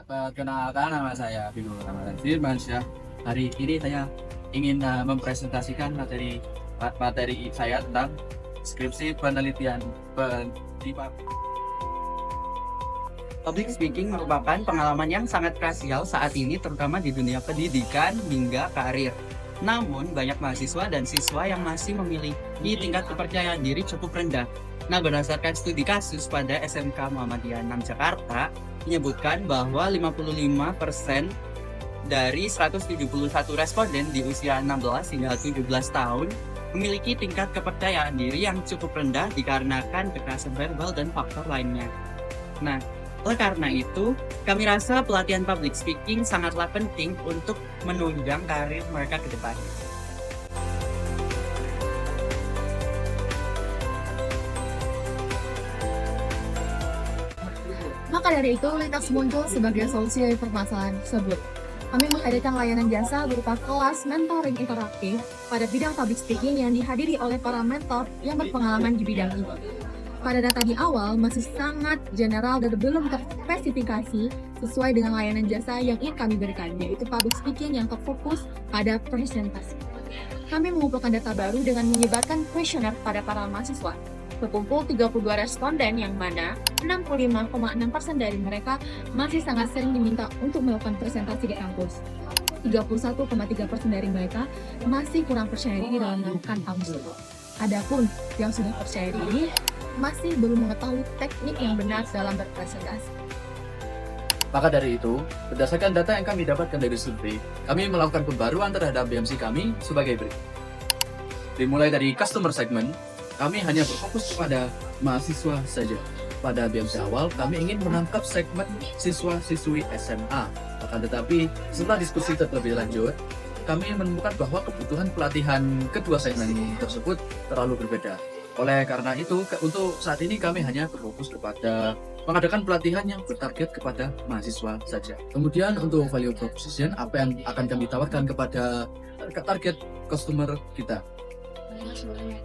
Perkenalkan, nama saya Bimo Ramadan Firmansyah. Hari ini saya ingin mempresentasikan materi saya tentang skripsi penelitian pendidikan. Public speaking merupakan pengalaman yang sangat krusial saat ini, terutama di dunia pendidikan hingga karir. Namun, banyak mahasiswa dan siswa yang masih memiliki tingkat kepercayaan diri cukup rendah. Nah, berdasarkan studi kasus pada SMK Muhammadiyah 6 Jakarta, menyebutkan bahwa 55% dari 171 responden di usia 16 hingga 17 tahun memiliki tingkat kepercayaan diri yang cukup rendah dikarenakan kekerasan verbal dan faktor lainnya. Nah, oleh karena itu, kami rasa pelatihan public speaking sangatlah penting untuk menunjang karir mereka ke depan. Maka dari itu, Linux muncul sebagai solusi dari permasalahan tersebut. Kami menghadirkan layanan jasa berupa kelas mentoring interaktif pada bidang public speaking yang dihadiri oleh para mentor yang berpengalaman di bidang ini. Pada data di awal masih sangat general dan belum terspesifikasi sesuai dengan layanan jasa yang ingin kami berikan, yaitu public speaking yang terfokus pada presentasi. Kami mengumpulkan data baru dengan menyebarkan kuesioner pada para mahasiswa. Terkumpul 32 responden yang mana 65,6% dari mereka masih sangat sering diminta untuk melakukan presentasi di kampus. 31,3% dari mereka masih kurang percaya diri dalam melakukan tampil. Adapun yang sudah percaya diri masih belum mengetahui teknik yang benar dalam berpresentasi. Maka dari itu, berdasarkan data yang kami dapatkan dari survei, kami melakukan pembaruan terhadap BMC kami sebagai berikut. Dimulai dari customer segment, kami hanya berfokus kepada mahasiswa saja. Pada BMC awal, kami ingin menangkap segmen siswa-siswi SMA. Akan tetapi, setelah diskusi terlebih lanjut, kami menemukan bahwa kebutuhan pelatihan kedua segmen tersebut terlalu berbeda. Oleh karena itu, untuk saat ini kami hanya berfokus kepada mengadakan pelatihan yang bertarget kepada mahasiswa saja. Kemudian untuk value proposition, apa yang akan kami tawarkan kepada target customer kita?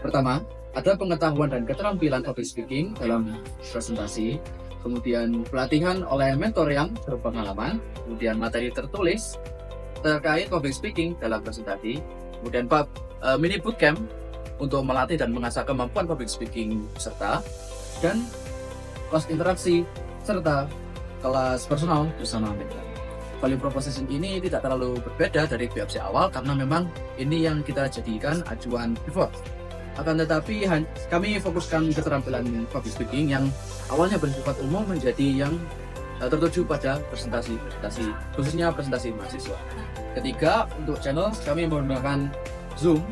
Pertama, ada pengetahuan dan keterampilan public speaking dalam presentasi, kemudian pelatihan oleh mentor yang berpengalaman, kemudian materi tertulis terkait public speaking dalam presentasi, kemudian mini bootcamp untuk melatih dan mengasah kemampuan public speaking peserta, dan kelas interaksi serta kelas personal bersama mentor. Value proposition ini tidak terlalu berbeda dari BFC awal karena memang ini yang kita jadikan acuan pivot. Akan tetapi kami fokuskan keterampilan public speaking yang awalnya bersifat umum menjadi yang tertuju pada presentasi, khususnya presentasi mahasiswa. Ketiga, untuk channel kami menggunakan Zoom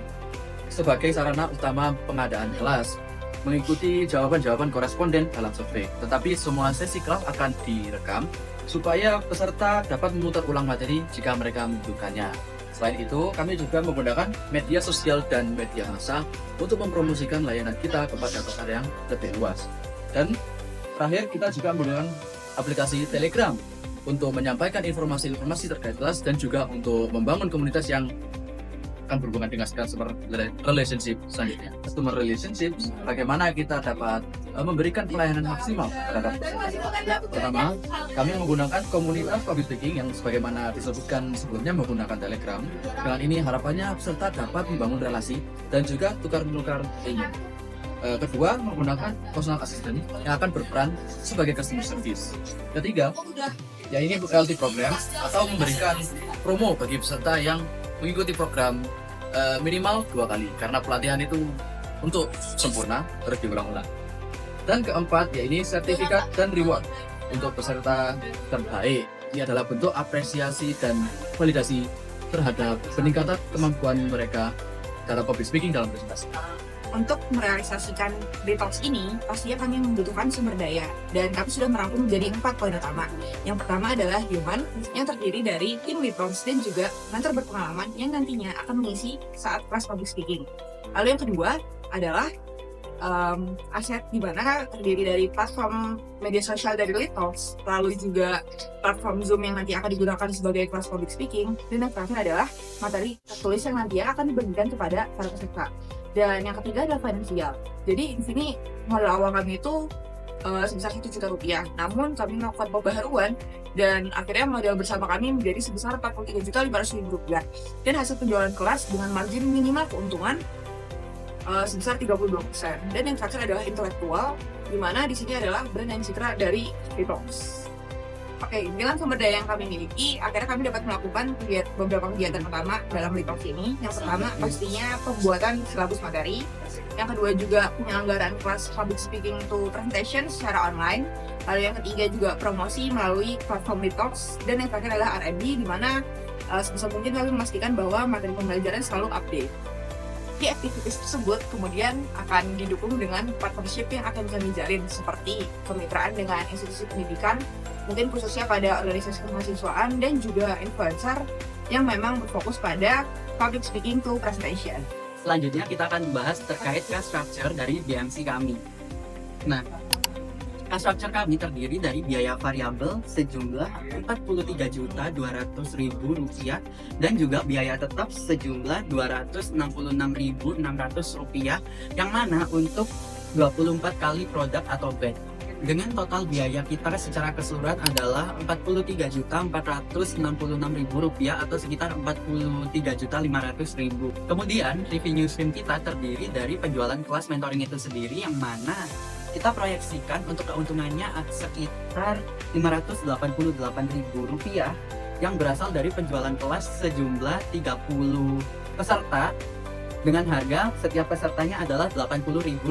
sebagai sarana utama pengadaan kelas, mengikuti jawaban-jawaban koresponden dalam survei. Tetapi semua sesi kelas akan direkam supaya peserta dapat memutar ulang materi jika mereka membutuhkannya. Selain itu, kami juga menggunakan media sosial dan media massa untuk mempromosikan layanan kita kepada pasar yang lebih luas. Dan terakhir, kita juga menggunakan aplikasi Telegram untuk menyampaikan informasi-informasi terkait kelas dan juga untuk membangun komunitas yang akan berhubungan dengan customer relationship selanjutnya. Customer relationship, bagaimana kita dapat memberikan pelayanan maksimal terhadap peserta. Pertama, kami menggunakan komunitas public speaking yang sebagaimana disebutkan sebelumnya menggunakan Telegram. Dengan ini harapannya peserta dapat membangun relasi dan juga tukar-menukar ilmu. Kedua, menggunakan personal assistant yang akan berperan sebagai customer service. Ketiga, ya ini loyalty program atau memberikan promo bagi peserta yang mengikuti program minimal 2 kali karena pelatihan itu untuk sempurna terus diulang-ulang. Dan keempat, yaitu sertifikat dan reward untuk peserta terbaik. Ini adalah bentuk apresiasi dan validasi terhadap peningkatan kemampuan mereka dalam public speaking dalam presentasi. Untuk merealisasikan detox ini, pastinya kami membutuhkan sumber daya, dan kami sudah merangkum menjadi 4 poin utama. Yang pertama adalah human, yang terdiri dari tim detox dan juga mentor berpengalaman yang nantinya akan mengisi saat kelas public speaking. Lalu yang kedua adalah aset di mana terdiri dari platform media sosial dari Litalks, lalu juga platform Zoom yang nanti akan digunakan sebagai kelas public speaking, dan yang terakhir adalah materi tertulis yang nanti akan dibagikan kepada para peserta. Dan yang ketiga adalah finansial. Jadi di sini modal awal kami itu sebesar 1 juta rupiah. Namun kami melakukan pembaharuan dan akhirnya modal bersama kami menjadi sebesar 43.500.000 rupiah. Dan hasil penjualan kelas dengan margin minimal keuntungan sebesar 32%. Dan yang terakhir adalah intelektual, di mana di sini adalah brand yang citra dari Vivox. Oke, dengan sumber daya yang kami miliki, akhirnya kami dapat melakukan beberapa kegiatan pertama dalam Lipox ini. Yang pertama pastinya pembuatan silabus materi. Yang kedua juga penyelenggaraan kelas public speaking to presentation secara online. Lalu yang ketiga juga promosi melalui platform Lipox. Dan yang terakhir adalah R&D, di mana sebisa mungkin kami memastikan bahwa materi pembelajaran selalu update. Di aktivitas tersebut kemudian akan didukung dengan partnership yang akan kami jalin seperti kemitraan dengan institusi pendidikan, mungkin khususnya pada organisasi kemahasiswaan dan juga influencer yang memang berfokus pada public speaking to presentation. Selanjutnya kita akan membahas terkait cost structure dari BMC kami. Nah, cost structure kami terdiri dari biaya variabel sejumlah Rp43.200.000 dan juga biaya tetap sejumlah Rp266.600 yang mana untuk 24 kali produk atau batch. Dengan total biaya kita secara keseluruhan adalah Rp43.466.000 atau sekitar Rp43.500.000. Kemudian revenue stream kita terdiri dari penjualan kelas mentoring itu sendiri, yang mana kita proyeksikan untuk keuntungannya sekitar Rp588.000 yang berasal dari penjualan kelas sejumlah 30 peserta dengan harga setiap pesertanya adalah Rp80.000.